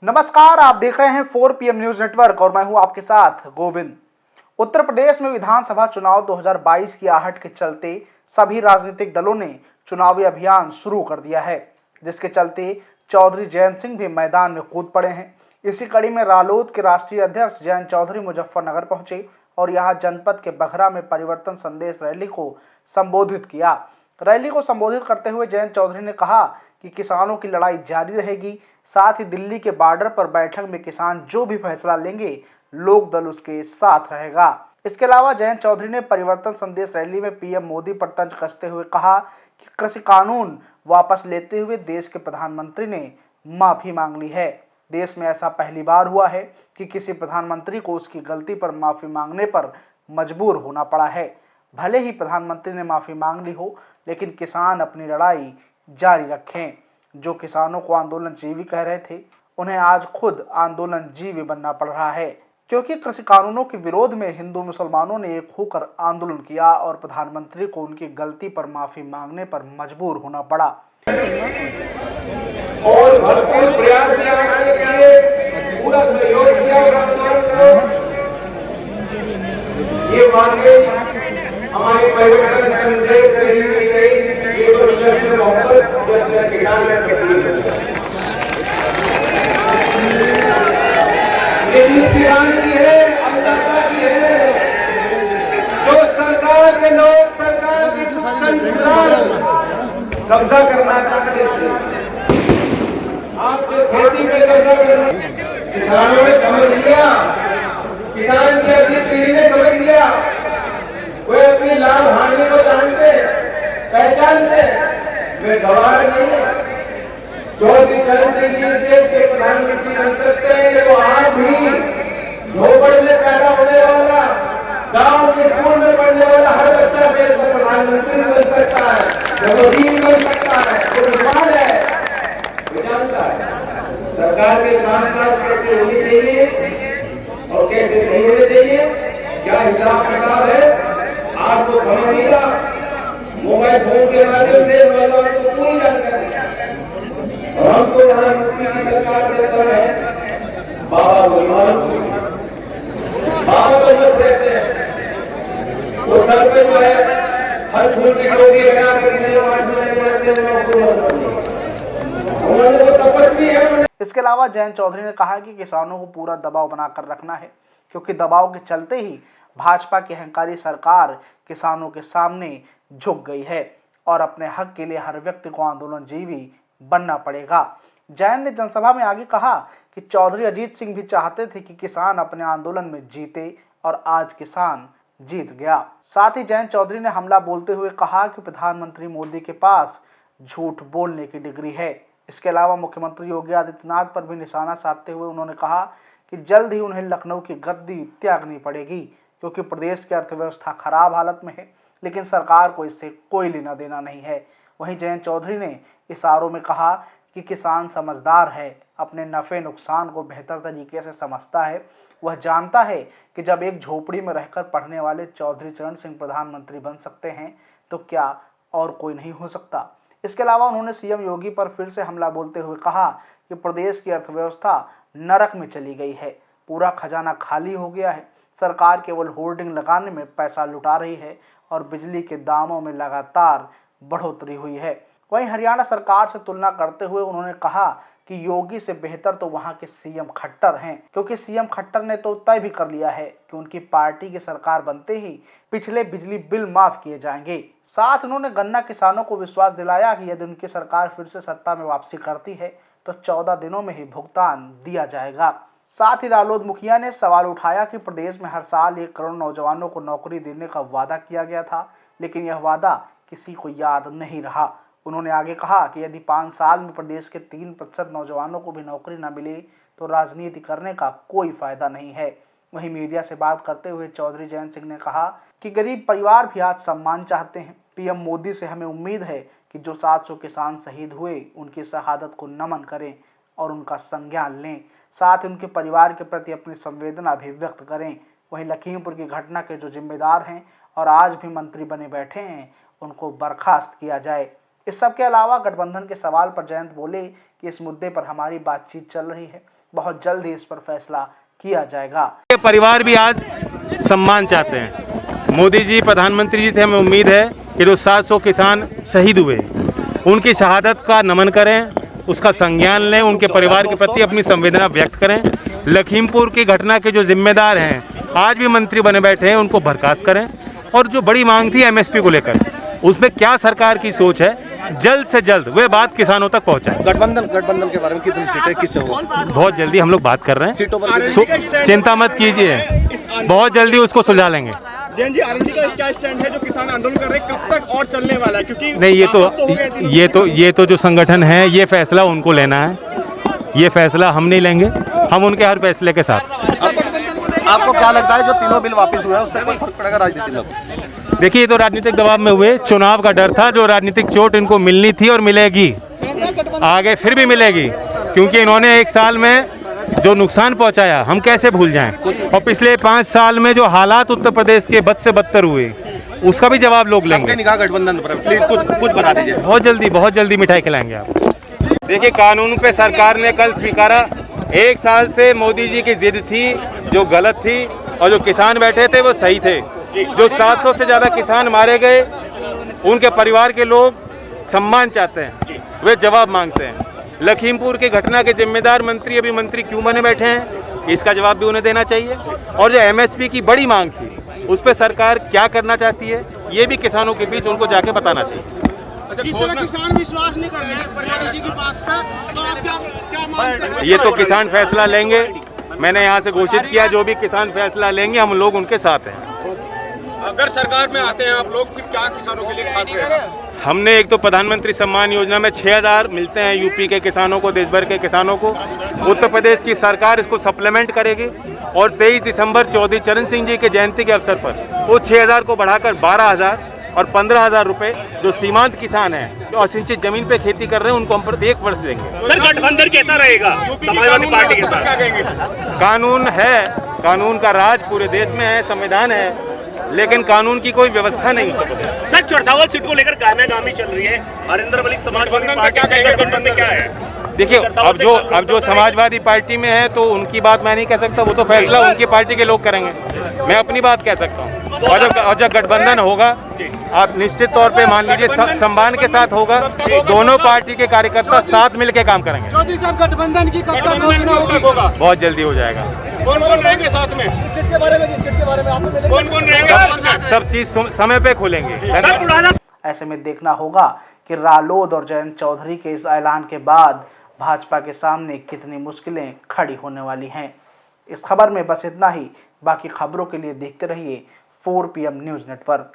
नमस्कार, आप देख रहे हैं 4 PM न्यूज नेटवर्क और मैं हूं आपके साथ गोविंद। उत्तर प्रदेश में विधानसभा चुनाव 2022 की आहट के चलते सभी राजनीतिक दलों ने चुनावी अभियान शुरू कर दिया है, जिसके चलते चौधरी जयंत सिंह भी मैदान में कूद पड़े हैं। इसी कड़ी में रालोद के राष्ट्रीय अध्यक्ष जयंत चौधरी मुजफ्फरनगर पहुंचे और यहां जनपद के बघरा में परिवर्तन संदेश रैली को संबोधित किया। रैली को संबोधित करते हुए जयंत चौधरी ने कहा कि किसानों की लड़ाई जारी रहेगी। साथ ही दिल्ली के बॉर्डर पर बैठक में किसान जो भी फैसला लेंगे, लोक दल उसके साथ रहेगा। इसके अलावा जयंत चौधरी ने परिवर्तन संदेश रैली में पीएम मोदी पर तंज कसते हुए कहा कि कृषि कानून वापस लेते हुए देश के प्रधानमंत्री ने माफी मांग ली है। देश में ऐसा पहली बार हुआ है कि किसी प्रधानमंत्री को उसकी गलती पर माफी मांगने पर मजबूर होना पड़ा है। भले ही प्रधानमंत्री ने माफी मांग ली हो, लेकिन किसान अपनी लड़ाई जारी रखें। जो किसानों को आंदोलन जीवी कह रहे थे, उन्हें आज खुद आंदोलन जीवी बनना पड़ रहा है, क्योंकि कृषि कानूनों के विरोध में हिंदू मुसलमानों ने एक होकर आंदोलन किया और प्रधानमंत्री को उनकी गलती पर माफी मांगने पर मजबूर होना पड़ा। और भरपूर प्रयास के लिए पूरा सहयोग किया ये मांगे हमारे परिवर्तन संदेश ये तो शब्द मोहब्बत किसान में किसान की है, अन्नदाता की है। जो सरकार के लोग सरकार की कब्जा करना चाहते थे, आप जो खेती पे कब्जा करना, किसानों ने समझ लिया, किसान की अगली पीढ़ी ने समझ लिया। वे अपनी लाभ हानि को जानते, पहचानते, वे गवाह नहीं। चौधरी चरण सिंह जी देश के प्रधानमंत्री बन सकते हैं। वो आप भी झोपड़ में पैदा होने वाला, गांव के स्कूल में पढ़ने वाला हर बच्चा देश का प्रधानमंत्री बन सकता है, वजीर बन सकता है। वो विद्वान है, वो जानता है सरकार के कामकाज कैसे होनी चाहिए और कैसे नहीं होने चाहिए, क्या हिसाब किताब है, आपको समझ नहीं रहा। मोबाइल फोन के माध्यम से नौजवान को पूरी जानकारी है। और हम तो यहाँ मुफ्ती की सरकार से कर रहे हैं, बाबा गुलमान बाबा तो लोग रहते हैं, वो सर पे जो है हर फूल की टोपी लगा करके उन्होंने वो तपस्वी है। इसके अलावा जयंत चौधरी ने कहा कि किसानों को पूरा दबाव बनाकर रखना है, क्योंकि दबाव के चलते ही भाजपा की अहंकारी सरकार किसानों के सामने झुक गई है और अपने हक के लिए हर व्यक्ति को आंदोलन जीवी बनना पड़ेगा। जयंत ने जनसभा में आगे कहा कि चौधरी अजीत सिंह भी चाहते थे कि किसान अपने आंदोलन में जीते और आज किसान जीत गया। साथ ही जयंत चौधरी ने हमला बोलते हुए कहा कि प्रधानमंत्री मोदी के पास झूठ बोलने की डिग्री है। इसके अलावा मुख्यमंत्री योगी आदित्यनाथ पर भी निशाना साधते हुए उन्होंने कहा कि जल्द ही उन्हें लखनऊ की गद्दी त्यागनी पड़ेगी, क्योंकि प्रदेश की अर्थव्यवस्था खराब हालत में है, लेकिन सरकार को इससे कोई लेना देना नहीं है। वहीं जयंत चौधरी ने इशारों में कहा कि किसान समझदार है, अपने नफे नुकसान को बेहतर तरीके से समझता है। वह जानता है कि जब एक झोपड़ी में रहकर पढ़ने वाले चौधरी चरण सिंह प्रधानमंत्री बन सकते हैं, तो क्या और कोई नहीं हो सकता। इसके अलावा उन्होंने सीएम योगी पर फिर से हमला बोलते हुए कहा कि प्रदेश की अर्थव्यवस्था नरक में चली गई है, पूरा खजाना खाली हो गया है, सरकार केवल होर्डिंग लगाने में पैसा लुटा रही है और बिजली के दामों में लगातार बढ़ोतरी हुई है। वहीं हरियाणा सरकार से तुलना करते हुए उन्होंने कहा कि योगी से बेहतर तो वहां के सीएम खट्टर हैं, क्योंकि सीएम खट्टर ने तो तय भी कर लिया है कि उनकी पार्टी की सरकार बनते ही पिछले बिजली बिल माफ किए जाएंगे। साथ उन्होंने गन्ना किसानों को विश्वास दिलाया कि यदि उनकी सरकार फिर से सत्ता में वापसी करती है तो 14 दिनों में ही भुगतान दिया जाएगा। साथ ही रालोद मुखिया ने सवाल उठाया कि प्रदेश में हर साल 1 करोड़ नौजवानों को नौकरी देने का वादा किया गया था, लेकिन यह वादा किसी को याद नहीं रहा। उन्होंने आगे कहा कि यदि 5 साल में प्रदेश के 3% नौजवानों को भी नौकरी न मिले तो राजनीति करने का कोई फायदा नहीं है। वहीं मीडिया से बात करते हुए चौधरी जयंत सिंह ने कहा कि गरीब परिवार भी आज सम्मान चाहते हैं। पीएम मोदी से हमें उम्मीद है कि जो 700 किसान शहीद हुए, उनकी शहादत को नमन करें और उनका संज्ञान लें, साथ ही उनके परिवार के प्रति अपनी संवेदना भी व्यक्त करें। वहीं लखीमपुर की घटना के जो जिम्मेदार हैं और आज भी मंत्री बने बैठे हैं, उनको बर्खास्त किया जाए। इस सब के अलावा गठबंधन के सवाल पर जयंत बोले कि इस मुद्दे पर हमारी बातचीत चल रही है, बहुत जल्द ही इस पर फैसला किया जाएगा। ये परिवार भी आज सम्मान चाहते हैं। मोदी जी प्रधानमंत्री जी से हमें उम्मीद है कि जो 700 किसान शहीद हुए उनकी शहादत का नमन करें, उसका संज्ञान लें, उनके परिवार के प्रति अपनी संवेदना व्यक्त करें। लखीमपुर की घटना के जो जिम्मेदार हैं, आज भी मंत्री बने बैठे हैं, उनको बर्खास्त करें। और जो बड़ी मांग थी एमएसपी को लेकर, उसमें क्या सरकार की सोच है, जल्द से जल्द वे बात किसानों तक पहुंचाएं। गठबंधन के बारे में कितनी सीटें किससे हो? बहुत जल्दी हम लोग बात कर रहे हैं, सीटों पर चिंता मत कीजिए, बहुत जल्दी उसको सुलझा लेंगे। जैन जी, आरएलडी का क्या स्टैंड है जो किसान आंदोलन कर रहे हैं, कब तक और चलने वाला है? क्योंकि नहीं, ये तो जो संगठन है, ये फैसला उनको लेना है, ये फैसला हम नहीं लेंगे, हम उनके हर फैसले के साथ। आपको क्या लगता है जो तीनों बिल वापस हुए हैं उससे कोई फर्क पड़ेगा राजनीति में? देखिए, ये तो राजनीतिक दबाव में हुए, चुनाव का डर था, जो राजनीतिक चोट इनको मिलनी थी और मिलेगी, आगे फिर भी मिलेगी, क्योंकि इन्होंने 1 साल में जो नुकसान पहुंचाया हम कैसे भूल जाएं। और पिछले 5 साल में जो हालात उत्तर प्रदेश के बद से बदतर हुए, उसका भी जवाब लोग लेंगे। निगाह गठबंधन पर प्लीज कुछ बता दीजिए। बहुत जल्दी मिठाई खिलाएंगे आप। देखिए, कानून पे सरकार ने कल स्वीकारा, 1 साल से मोदी जी की जिद थी जो गलत थी, और जो किसान बैठे थे वो सही थे। जो 700 से ज़्यादा किसान मारे गए, उनके परिवार के लोग सम्मान चाहते हैं, वे जवाब मांगते हैं। लखीमपुर की घटना के जिम्मेदार मंत्री अभी मंत्री क्यों बने बैठे हैं, इसका जवाब भी उन्हें देना चाहिए। और जो एमएसपी की बड़ी मांग थी, उस पर सरकार क्या करना चाहती है, ये भी किसानों के बीच उनको जाके बताना चाहिए। जिस तरह किसान विश्वास नहीं कर रहे हैं मोदी जी की बात का, तो आप क्या मानते हैं? ये तो किसान फैसला लेंगे, मैंने यहाँ से घोषित किया, जो भी किसान फैसला लेंगे हम लोग उनके साथ हैं। अगर सरकार में आते हैं आप लोग, फिर क्या किसानों के लिए खास रहेगा? हमने एक तो प्रधानमंत्री सम्मान योजना में 6000 मिलते हैं यूपी के किसानों को, देश भर के किसानों को। उत्तर प्रदेश की सरकार इसको सप्लीमेंट करेगी, और 23 दिसंबर चौधरी चरण सिंह जी के जयंती के अवसर पर वो 6000 को बढ़ाकर 12000 और 15000 रुपये जो सीमांत किसान हैं, जो असिंचित जमीन पे खेती कर रहे हैं, उनको हम प्रत्येक वर्ष देंगे। सर, गठबंधन कैसा रहेगा समाजवादी पार्टी के साथ? कानून है, कानून का राज पूरे देश में है, संविधान है, लेकिन कानून की कोई व्यवस्था नहीं है। सर, चौथावल सीट को लेकर गामी चल रही है, हरिंदर मलिक समाजवादी पार्टी से गठबंधन में क्या है? देखिए, अब जो समाजवादी पार्टी में है तो उनकी बात मैं नहीं कह सकता, वो तो फैसला उनकी पार्टी के लोग करेंगे, मैं अपनी बात कह सकता हूँ। और जब गठबंधन होगा, आप निश्चित तौर पे मान लीजिए सम्मान के साथ होगा, दोनों पार्टी के कार्यकर्ता साथ मिलकर काम करेंगे। चौधरी साहब, गठबंधन की कब तक घोषणा होगी? बहुत जल्दी हो जाएगा। कौन रहेंगे साथ में? स्टेट के बारे में आपको मिलेगा? कौन रहेंगे? सब चीज समय पे खोलेंगे। ऐसे में देखना होगा कि रालोद और जयंत चौधरी के इस ऐलान के बाद भाजपा के सामने कितनी मुश्किलें खड़ी होने वाली हैं। इस खबर में बस इतना ही। बाकी खबरों के लिए देखते रहिए 4 PM न्यूज़ नेटवर्क।